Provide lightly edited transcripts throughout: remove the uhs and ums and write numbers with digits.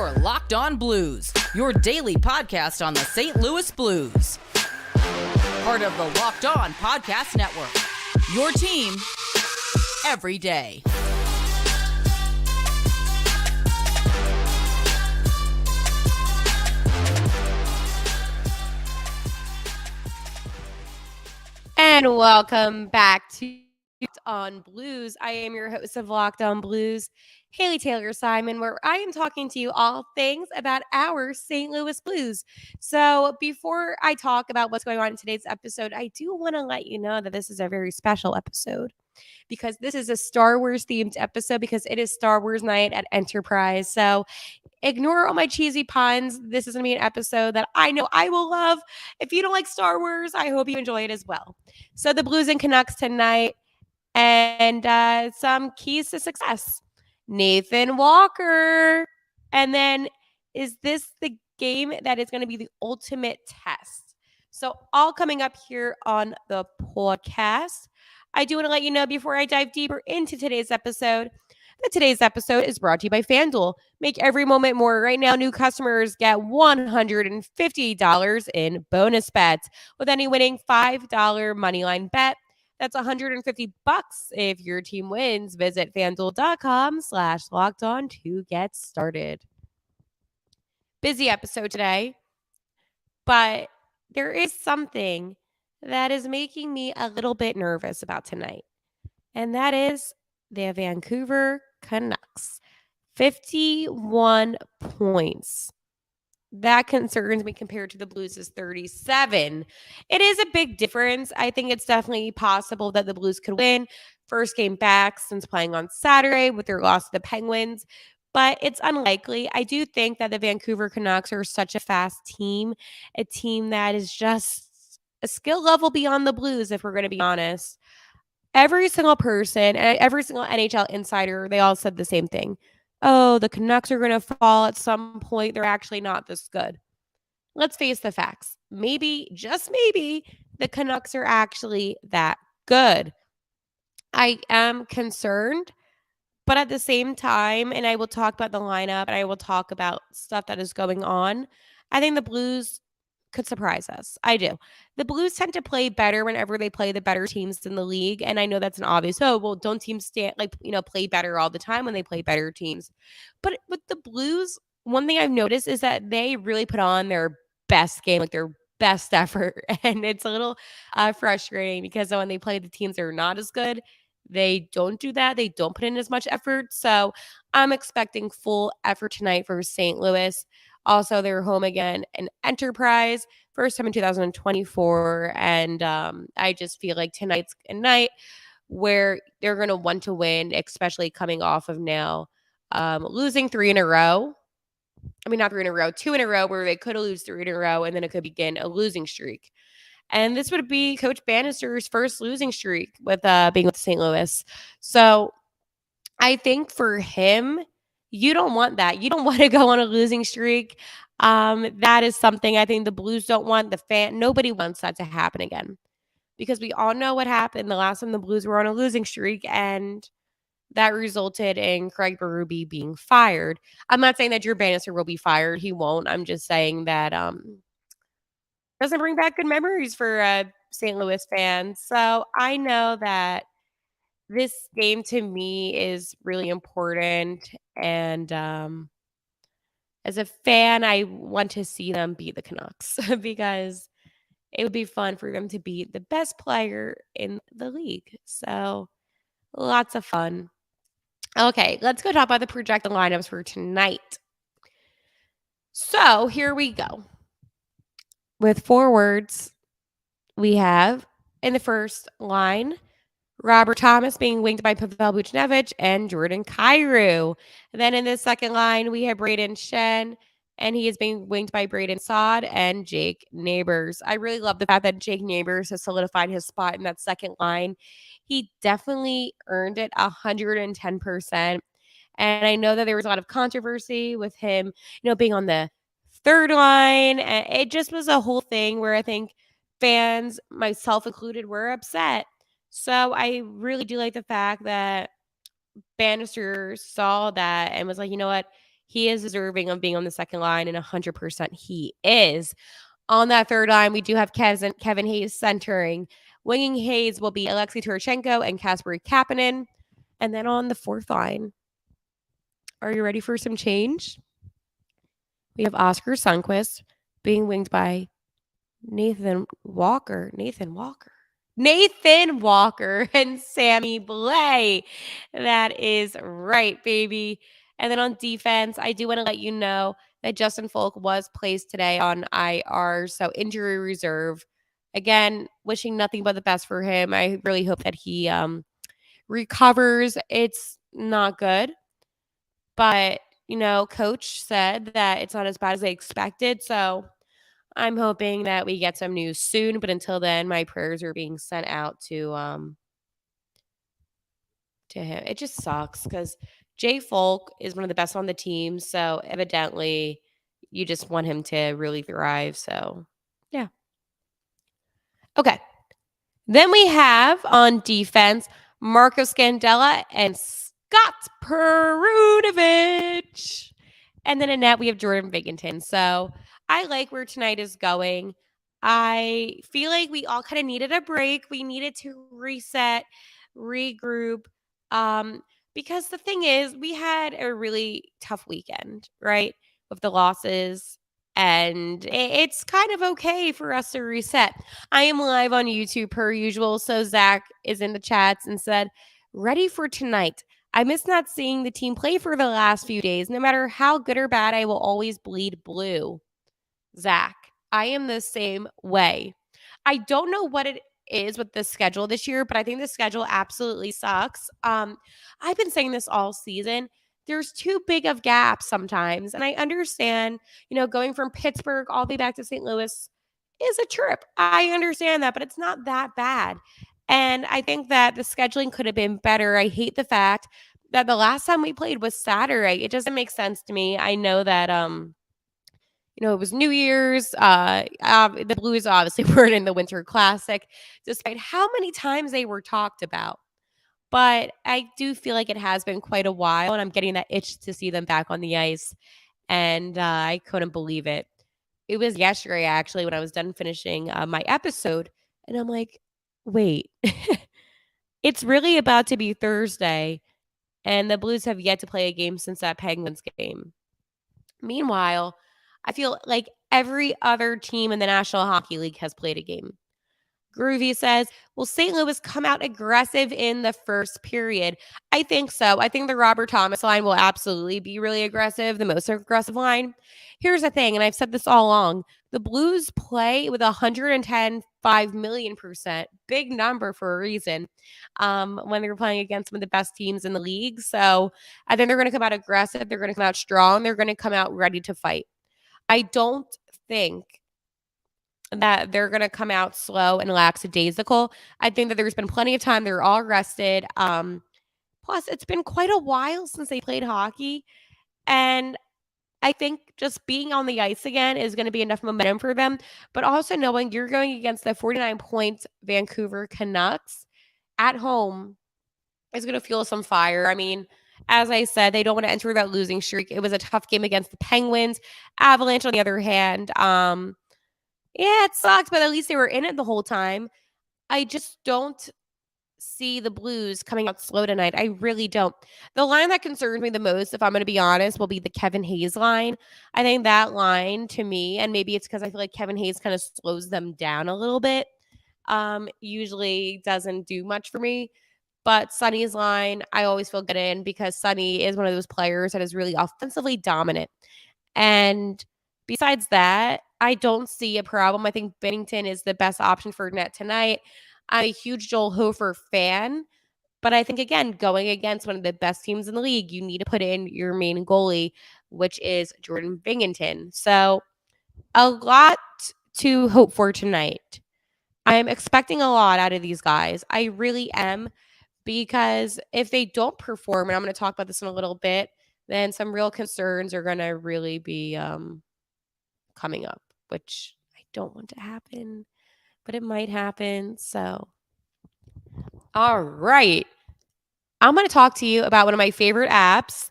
You're Locked On Blues, your daily podcast on the St. Louis Blues. Part of the Locked On Podcast Network, your team every day. And welcome back to Locked On Blues. I am your host of Locked On Blues, Haley Taylor Simon, where I am talking to you all things about our St. Louis Blues. So before I talk about what's going on in today's episode, I do want to let you know that this is a very special episode because this is a Star Wars themed episode because it is Star Wars night at Enterprise. So ignore all my cheesy puns. This is going to be an episode that I know I will love. If you don't like Star Wars, I hope you enjoy it as well. So the Blues and Canucks tonight and some keys to success. Nathan Walker. And then is this the game that is going to be the ultimate test? So all coming up here on the podcast. I do want to let you know before I dive deeper into today's episode that today's episode is brought to you by FanDuel. Make every moment more. Right now, new customers get $150 in bonus bets with any winning $5 moneyline bet. That's $150 if your team wins. Visit FanDuel.com/lockedon to get started. Busy episode today, but there is something that is making me a little bit nervous about tonight, and that is the Vancouver Canucks. 51 points. That concerns me compared to the Blues' 37. It is a big difference. I think it's definitely possible that the Blues could win. First game back since playing on Saturday with their loss to the Penguins, but it's unlikely. I do think that the Vancouver Canucks are such a fast team, a team that is just a skill level beyond the Blues, if we're going to be honest. Every single person and every single NHL insider, they all said the same thing. Oh, the Canucks are going to fall at some point. They're actually not this good. Let's face the facts. Maybe, just maybe, the Canucks are actually that good. I am concerned, but at the same time, and I will talk about the lineup and I will talk about stuff that is going on, I think the Blues could surprise us. I do. The Blues tend to play better whenever they play the better teams in the league. And I know that's an obvious, don't teams play better all the time when they play better teams. But with the Blues, one thing I've noticed is that they really put on their best game, like their best effort. And it's a little frustrating because when they play the teams that are not as good, they don't do that. They don't put in as much effort. So I'm expecting full effort tonight for St. Louis. Also, they're home again in Enterprise, first time in 2024. And I just feel like tonight's a night where they're going to want to win, especially coming off of now losing 3 in a row. I mean, not 3 in a row, 2 in a row, where they could have lost 3 in a row, and then it could begin a losing streak. And this would be Coach Bannister's first losing streak with being with St. Louis. So I think for him, you don't want that. You don't want to go on a losing streak. That is something I think the Blues don't want. Nobody wants that to happen again, because we all know what happened the last time the Blues were on a losing streak, and that resulted in Craig Berube being fired. I'm not saying that Drew Bannister will be fired. He won't. I'm just saying that doesn't bring back good memories for St. Louis fans. So I know that this game to me is really important. And as a fan, I want to see them beat the Canucks because it would be fun for them to beat the best player in the league. So lots of fun. Okay, let's go talk about the projected lineups for tonight. So here we go. With forwards, we have in the first line, Robert Thomas being winged by Pavel Buchnevich and Jordan Kyrou. And then in the second line, we have Braden Shen, and he is being winged by Braden Saad and Jake Neighbors. I really love the fact that Jake Neighbors has solidified his spot in that second line. He definitely earned it 110%. And I know that there was a lot of controversy with him, being on the third line. And it just was a whole thing where I think fans, myself included, were upset. So I really do like the fact that Bannister saw that and was like, you know what? he is deserving of being on the second line, and 100% he is. On that third line, we do have Kevin Hayes centering. Winging Hayes will be Alexei Turchenko and Kasperi Kapanen. And then on the fourth line, are you ready for some change? We have Oscar Sundqvist being winged by Nathan Walker and Sammy Blais. That is right, baby. And then on defense, I do want to let you know that Justin Folk was placed today on IR, so injury reserve. Again, wishing nothing but the best for him. I really hope that he recovers. It's not good, but coach said that it's not as bad as they expected, so I'm hoping that we get some news soon, but until then, my prayers are being sent out to him. It just sucks because Jay Folk is one of the best on the team, so evidently you just want him to really thrive. So, yeah. Okay. Then we have on defense Marco Scandella and Scott Perunovich. And then in net, we have Jordan Binghamton. So I like where tonight is going. I feel like we all kind of needed a break. We needed to reset, regroup. Because the thing is, we had a really tough weekend, right? With the losses. And it's kind of okay for us to reset. I am live on YouTube per usual. So Zach is in the chats and said, ready for tonight. I miss not seeing the team play for the last few days. No matter how good or bad, I will always bleed blue. Zach, I am the same way. I don't know what it is with the schedule this year, but I think the schedule absolutely sucks. I've been saying this all season. There's too big of gaps sometimes. And I understand, going from Pittsburgh all the way back to St. Louis is a trip. I understand that, but it's not that bad. And I think that the scheduling could have been better. I hate the fact that the last time we played was Saturday. It doesn't make sense to me. I know that it was New Year's. The Blues obviously weren't in the Winter Classic, despite how many times they were talked about. But I do feel like it has been quite a while, and I'm getting that itch to see them back on the ice. And I couldn't believe it. It was yesterday, actually, when I was done finishing my episode. And I'm like, wait, it's really about to be Thursday, and the Blues have yet to play a game since that Penguins game. Meanwhile, I feel like every other team in the National Hockey League has played a game. Groovy says, will St. Louis come out aggressive in the first period? I think so. I think the Robert Thomas line will absolutely be really aggressive, the most aggressive line. Here's the thing, and I've said this all along. The Blues play with 110.5 million%, big number for a reason, when they're playing against some of the best teams in the league. So I think they're going to come out aggressive. They're going to come out strong. They're going to come out ready to fight. I don't think that they're going to come out slow and lackadaisical. I think that there's been plenty of time. They're all rested. Plus, it's been quite a while since they played hockey. And I think just being on the ice again is going to be enough momentum for them. But also knowing you're going against the 49-point Vancouver Canucks at home is going to fuel some fire. I mean, as I said, they don't want to enter that losing streak. It was a tough game against the Penguins. Avalanche, on the other hand, yeah, it sucked, but at least they were in it the whole time. I just don't see the Blues coming out slow tonight. I really don't. The line that concerns me the most, if I'm going to be honest, will be the Kevin Hayes line. I think that line, to me, and maybe it's because I feel like Kevin Hayes kind of slows them down a little bit, usually doesn't do much for me. But Sonny's line, I always feel good in because Sonny is one of those players that is really offensively dominant. And besides that, I don't see a problem. I think Bennington is the best option for net tonight. I'm a huge Joel Hofer fan, but I think, again, going against one of the best teams in the league, you need to put in your main goalie, which is Jordan Binghamton. So a lot to hope for tonight. I'm expecting a lot out of these guys. I really am, because if they don't perform, and I'm going to talk about this in a little bit, then some real concerns are going to really be coming up, which I don't want to happen, but it might happen. So, all right. I'm going to talk to you about one of my favorite apps.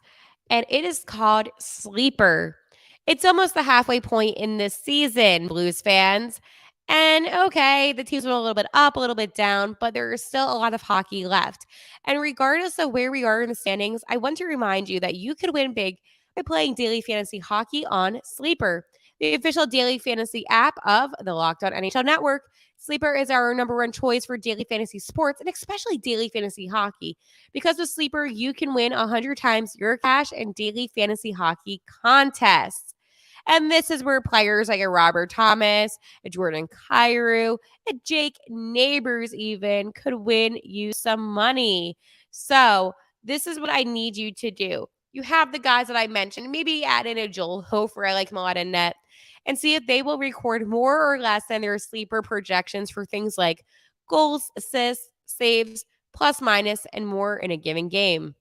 and it is called Sleeper. It's almost the halfway point in this season, Blues fans. And okay, the teams went a little bit up, a little bit down, but there is still a lot of hockey left. And regardless of where we are in the standings, I want to remind you that you could win big by playing daily fantasy hockey on Sleeper, the official daily fantasy app of the Locked On NHL Network. Sleeper is our number one choice for daily fantasy sports and especially daily fantasy hockey. Because with Sleeper, you can win 100 times your cash in daily fantasy hockey contests. And this is where players like a Robert Thomas, a Jordan Kyrou, a Jake Neighbors even could win you some money. So this is what I need you to do. You have the guys that I mentioned. Maybe add in a Joel Hofer. I like him a lot in net. And see if they will record more or less than their sleeper projections for things like goals, assists, saves, plus minus, and more in a given game.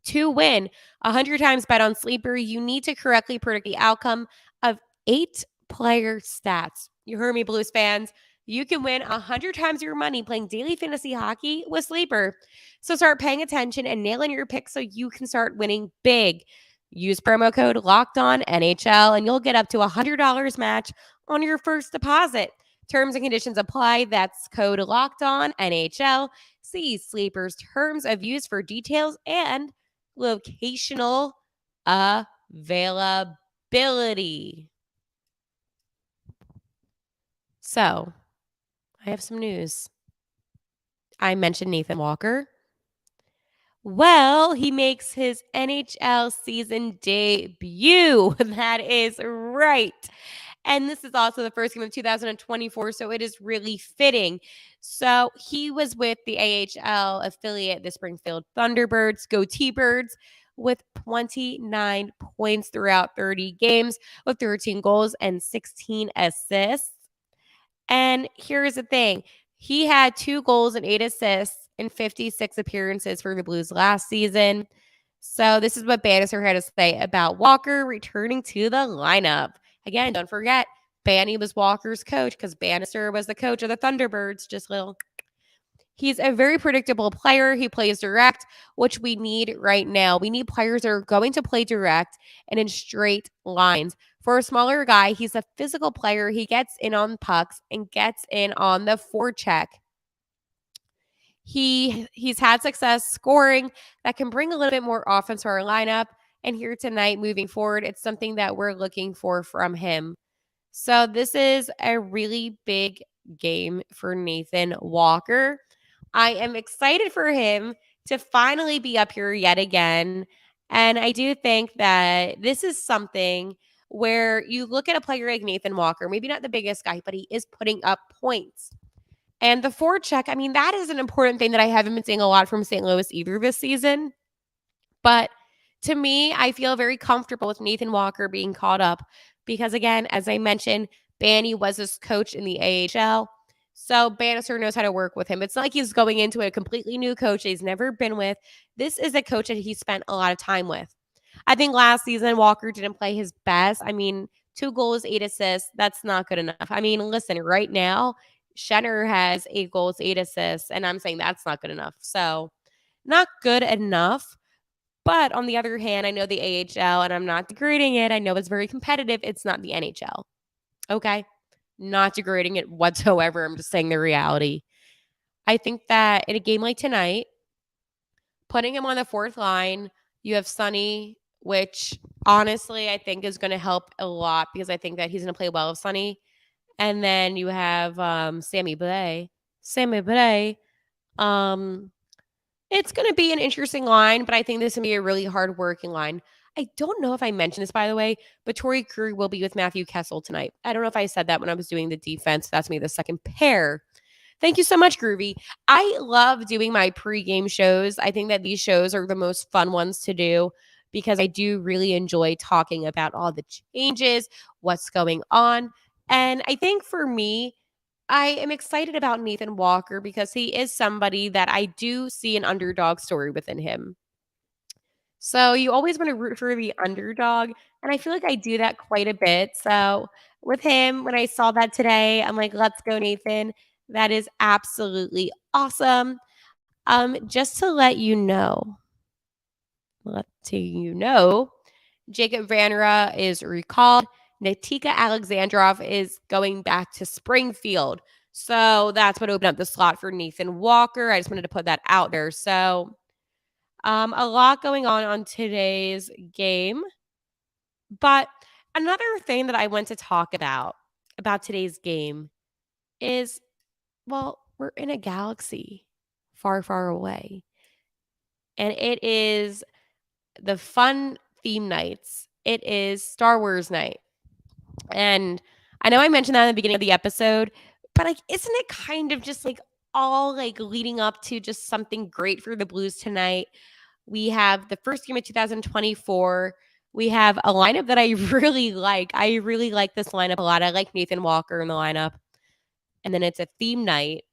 To win 100 times bet on Sleeper, you need to correctly predict the outcome of 8 player stats. You heard me, Blues fans. You can win 100 times your money playing daily fantasy hockey with Sleeper. So start paying attention and nailing your picks so you can start winning big. Use promo code LOCKEDONNHL and you'll get up to $100 match on your first deposit. Terms and conditions apply. That's code LOCKEDONNHL. See Sleeper's terms of use for details and locational availability. So, I have some news. I mentioned Nathan Walker. Well, he makes his NHL season debut. That is right. And this is also the first game of 2024, so it is really fitting. So he was with the AHL affiliate, the Springfield Thunderbirds, go T-Birds, with 29 points throughout 30 games with 13 goals and 16 assists. And here's the thing. He had 2 goals and 8 assists in 56 appearances for the Blues last season. So this is what Bannister had to say about Walker returning to the lineup. Again, don't forget, Banny was Walker's coach because Bannister was the coach of the Thunderbirds. He's a very predictable player. He plays direct, which we need right now. We need players that are going to play direct and in straight lines. For a smaller guy, he's a physical player. He gets in on pucks and gets in on the forecheck. He's had success scoring that can bring a little bit more offense to our lineup. And here tonight, moving forward, it's something that we're looking for from him. So this is a really big game for Nathan Walker. I am excited for him to finally be up here yet again. And I do think that this is something where you look at a player like Nathan Walker, maybe not the biggest guy, but he is putting up points. And the forecheck, I mean, that is an important thing that I haven't been seeing a lot from St. Louis either this season. But to me, I feel very comfortable with Nathan Walker being called up because, again, as I mentioned, Banny was his coach in the AHL. So Bannister knows how to work with him. It's not like he's going into a completely new coach he's never been with. This is a coach that he spent a lot of time with. I think last season, Walker didn't play his best. I mean, 2 goals, 8 assists. That's not good enough. I mean, listen, right now, Schenner has 8 goals, 8 assists, and I'm saying that's not good enough. So not good enough. But on the other hand, I know the AHL, and I'm not degrading it. I know it's very competitive. It's not the NHL. Okay? Not degrading it whatsoever. I'm just saying the reality. I think that in a game like tonight, putting him on the 4th line, you have Sonny, which honestly I think is going to help a lot because I think that he's going to play well with Sonny. And then you have Sammy Blais. It's going to be an interesting line, but I think this is going to be a really hard-working line. I don't know if I mentioned this, by the way, but Torrey Krug will be with Matthew Kessel tonight. I don't know if I said that when I was doing the defense. That's me, the second pair. Thank you so much, Groovy. I love doing my pregame shows. I think that these shows are the most fun ones to do because I do really enjoy talking about all the changes, what's going on. And I think for me, I am excited about Nathan Walker because he is somebody that I do see an underdog story within him. So you always want to root for the underdog, and I feel like I do that quite a bit. So with him, when I saw that today, I'm like, let's go, Nathan. That is absolutely awesome. Just to let you know, letting you know, Jacob Vanera is recalled. Natika Alexandrov is going back to Springfield. So that's what opened up the slot for Nathan Walker. I just wanted to put that out there. So a lot going on today's game. But another thing that I want to talk about today's game is, well, we're in a galaxy far, far away. And it is the fun theme nights. It is Star Wars night. And I know I mentioned that in the beginning of the episode, but like, isn't it kind of just like all like leading up to just something great for the Blues tonight? We have the first game of 2024. We have a lineup that I really like. I really like this lineup a lot. I like Nathan Walker in the lineup. And then it's a theme night.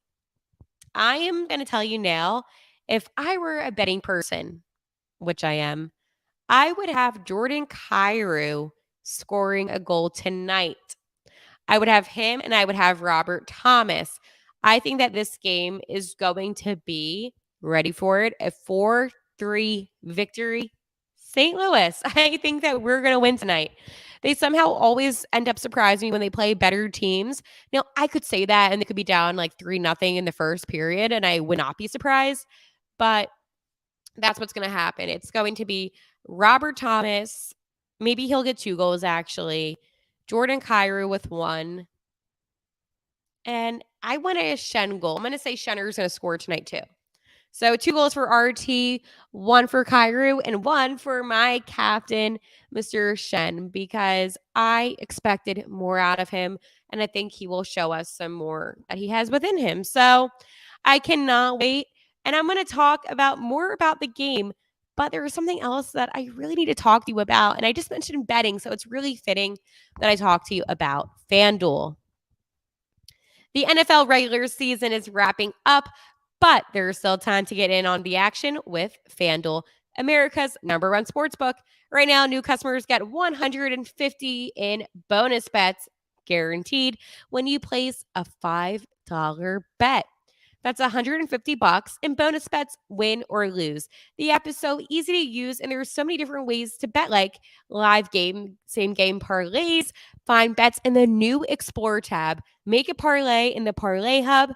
I am going to tell you now, if I were a betting person, which I am, I would have Jordan Kyrou scoring a goal tonight. I would have him and I would have Robert Thomas. I think that this game is going to be, ready for it, a 4-3 victory. St. Louis. I think that we're going to win tonight. They somehow always end up surprising me when they play better teams. Now, I could say that and they could be down like 3-0 in the first period and I would not be surprised. But that's what's going to happen. It's going to be Robert Thomas. Maybe he'll get 2 goals, actually. Jordan Kyrou with 1. And I want a Shen goal. I'm going to say Shenner's going to score tonight, too. So 2 goals for RT, 1 for Kyrou, and 1 for my captain, Mr. Shen, because I expected more out of him. And I think he will show us some more that he has within him. So I cannot wait. And I'm going to talk more about the game, but there is something else that I really need to talk to you about. And I just mentioned betting, so it's really fitting that I talk to you about FanDuel. The NFL regular season is wrapping up, but there's still time to get in on the action with FanDuel, America's number one sportsbook. Right now, new customers get $150 in bonus bets guaranteed when you place a $5 bet. That's $150 in bonus bets, win or lose. The app is so easy to use, and there's so many different ways to bet, like live game, same game parlays, find bets in the new Explore tab, make a parlay in the Parlay Hub,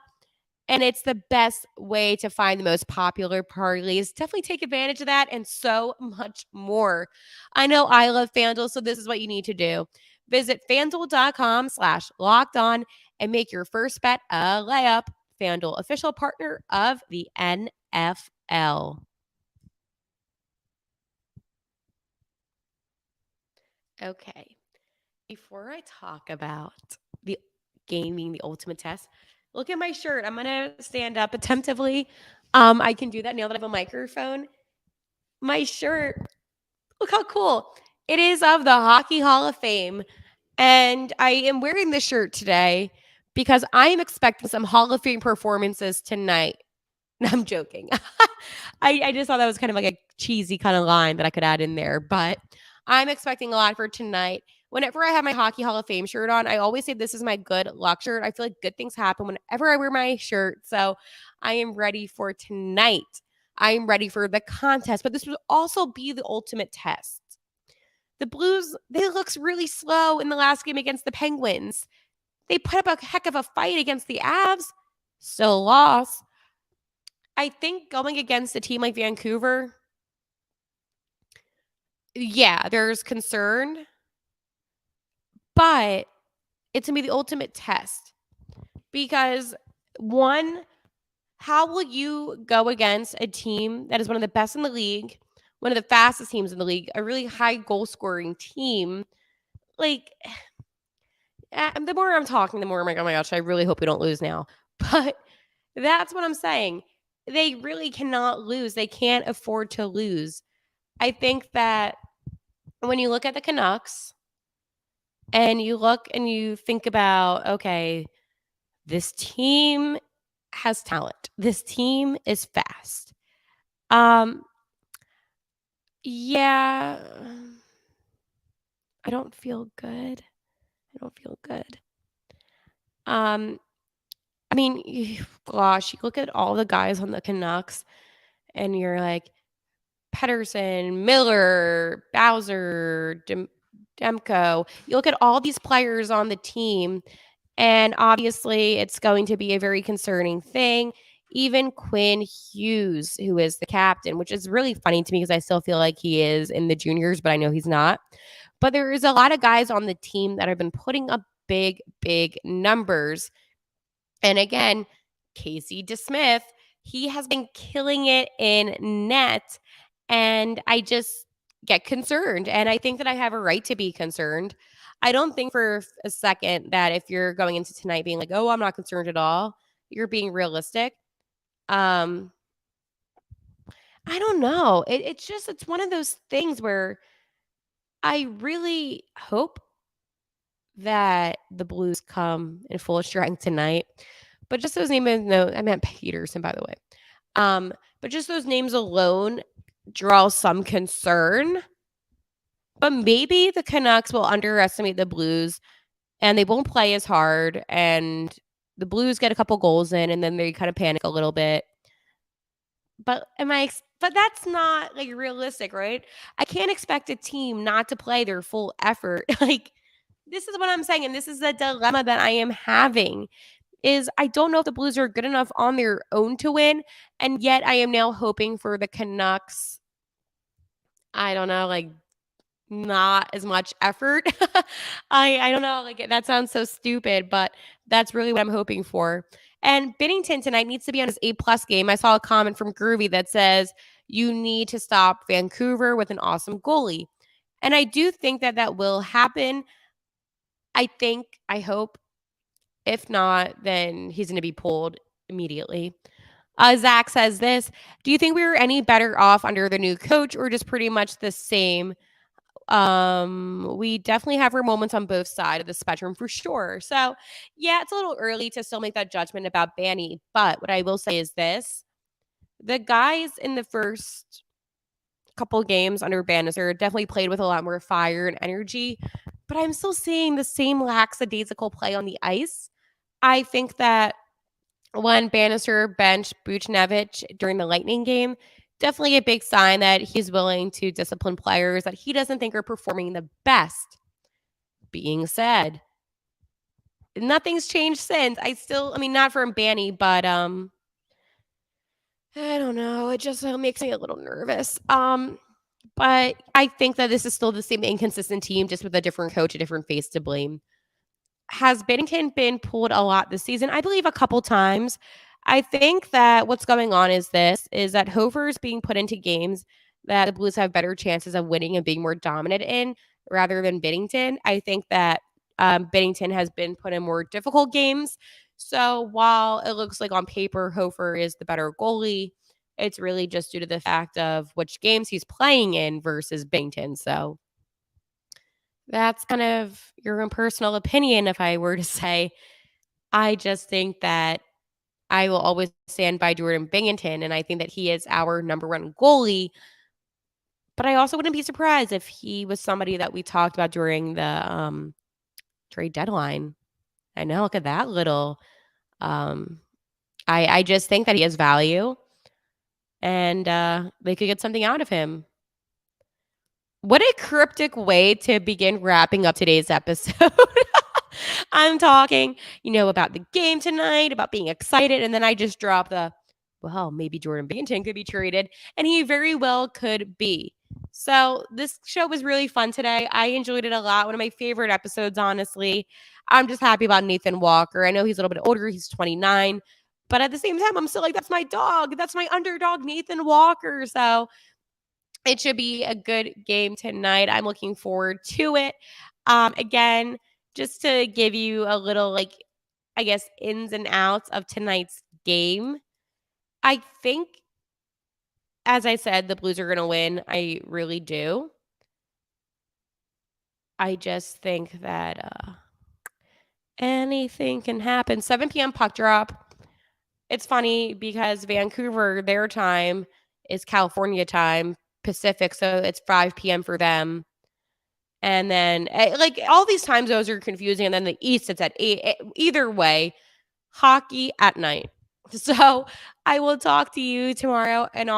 and it's the best way to find the most popular parlays. Definitely take advantage of that and so much more. I know I love FanDuel, so this is what you need to do. Visit FanDuel.com/lockedon and make your first bet a layup. FanDuel, official partner of the NFL. Okay. Before I talk about the gaming, the ultimate test, look at my shirt. I'm going to stand up attentively. I can do that now that I have a microphone. My shirt, look how cool. It is of the Hockey Hall of Fame. And I am wearing this shirt today because I am expecting some Hall of Fame performances tonight. No, I'm joking. I just thought that was kind of like a cheesy kind of line that I could add in there. But I'm expecting a lot for tonight. Whenever I have my Hockey Hall of Fame shirt on, I always say this is my good luck shirt. I feel like good things happen whenever I wear my shirt. So I am ready for tonight. I am ready for the contest. But this will also be the ultimate test. The Blues, they looked really slow in the last game against the Penguins. They put up a heck of a fight against the Avs. Still lost. I think going against a team like Vancouver, yeah, there's concern. But it's going to be the ultimate test. Because, one, how will you go against a team that is one of the best in the league, one of the fastest teams in the league, a really high goal-scoring team? Like, the more I'm talking, the more I'm like, oh my gosh, I really hope we don't lose now. But that's what I'm saying. They really cannot lose. They can't afford to lose. I think that when you look at the Canucks and you look and you think about, okay, this team has talent. This team is fast. Yeah, I don't feel good. I mean, gosh, you look at all the guys on the Canucks and you're like, Pedersen, Miller, Bowser, Demko. You look at all these players on the team, and obviously it's going to be a very concerning thing. Even Quinn Hughes, who is the captain, which is really funny to me because I still feel like he is in the juniors, but I know he's not. But there is a lot of guys on the team that have been putting up big, big numbers. And again, Casey DeSmith, he has been killing it in net. And I just get concerned. And I think that I have a right to be concerned. I don't think for a second that if you're going into tonight being like, oh, I'm not concerned at all, you're being realistic. I don't know. It's one of those things where I really hope that the Blues come in full strength tonight. But just those names, no, I meant Peterson, by the way. But just those names alone draw some concern. But maybe the Canucks will underestimate the Blues and they won't play as hard. And the Blues get a couple goals in and then they kind of panic a little bit. But that's not like realistic, right? I can't expect a team not to play their full effort. Like, this is what I'm saying. And this is the dilemma that I am having. Is I don't know if the Blues are good enough on their own to win, and yet I am now hoping for the Canucks. I don't know, like not as much effort. I don't know, like that sounds so stupid, but that's really what I'm hoping for. And Binnington tonight needs to be on his A+ game. I saw a comment from Groovy that says you need to stop Vancouver with an awesome goalie, and I do think that that will happen. I hope. If not, then he's going to be pulled immediately. Zach says this. Do you think we were any better off under the new coach or just pretty much the same? We definitely have our moments on both sides of the spectrum for sure. So, yeah, it's a little early to still make that judgment about Banny. But what I will say is this. The guys in the first couple games under Bannister definitely played with a lot more fire and energy. But I'm still seeing the same lackadaisical play on the ice. I think that when Bannister benched Buchnevich during the Lightning game, definitely a big sign that he's willing to discipline players that he doesn't think are performing the best. Being said, nothing's changed since. Not from Banny, but I don't know. It just makes me a little nervous. But I think that this is still the same inconsistent team, just with a different coach, a different face to blame. Has Binnington been pulled a lot this season? I believe a couple times. I think that what's going on is that Hofer is being put into games that the Blues have better chances of winning and being more dominant in rather than Binnington. I think that Binnington has been put in more difficult games. So while it looks like on paper Hofer is the better goalie, it's really just due to the fact of which games he's playing in versus Binnington. So that's kind of your own personal opinion, if I were to say. I just think that I will always stand by Jordan Binnington, and I think that he is our number one goalie. But I also wouldn't be surprised if he was somebody that we talked about during the trade deadline. I know, look at that little. I just think that he has value, and they could get something out of him. What a cryptic way to begin wrapping up today's episode. I'm talking, about the game tonight, about being excited, and then I just drop maybe Jordan Binnington could be traded, and he very well could be. So this show was really fun today. I enjoyed it a lot. One of my favorite episodes, honestly. I'm just happy about Nathan Walker. I know he's a little bit older. He's 29. But at the same time, I'm still like, that's my dog. That's my underdog, Nathan Walker. So it should be a good game tonight. I'm looking forward to it. Again, just to give you a little, ins and outs of tonight's game. I think, as I said, the Blues are going to win. I really do. I just think that anything can happen. 7 p.m. puck drop. It's funny because Vancouver, their time is California time, Pacific, so it's 5 p.m. for them. And then, all these time zones are confusing. And then the East, it's at 8. Either way, hockey at night. So I will talk to you tomorrow. And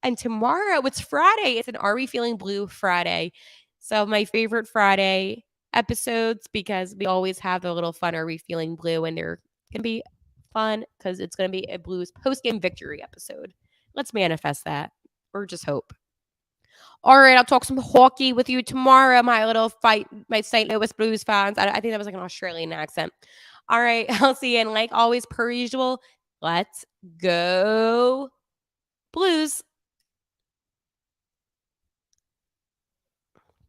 And tomorrow, it's Friday. It's an Are We Feeling Blue Friday. So my favorite Friday episodes, because we always have the little fun Are We Feeling Blue, and they're going to be fun because it's going to be a Blues post-game victory episode. Let's manifest that, or just hope. All right, I'll talk some hockey with you tomorrow, my little fight, my St. Louis Blues fans. I think that was like an Australian accent. All right, I'll see you. And like always, per usual, let's go Blues.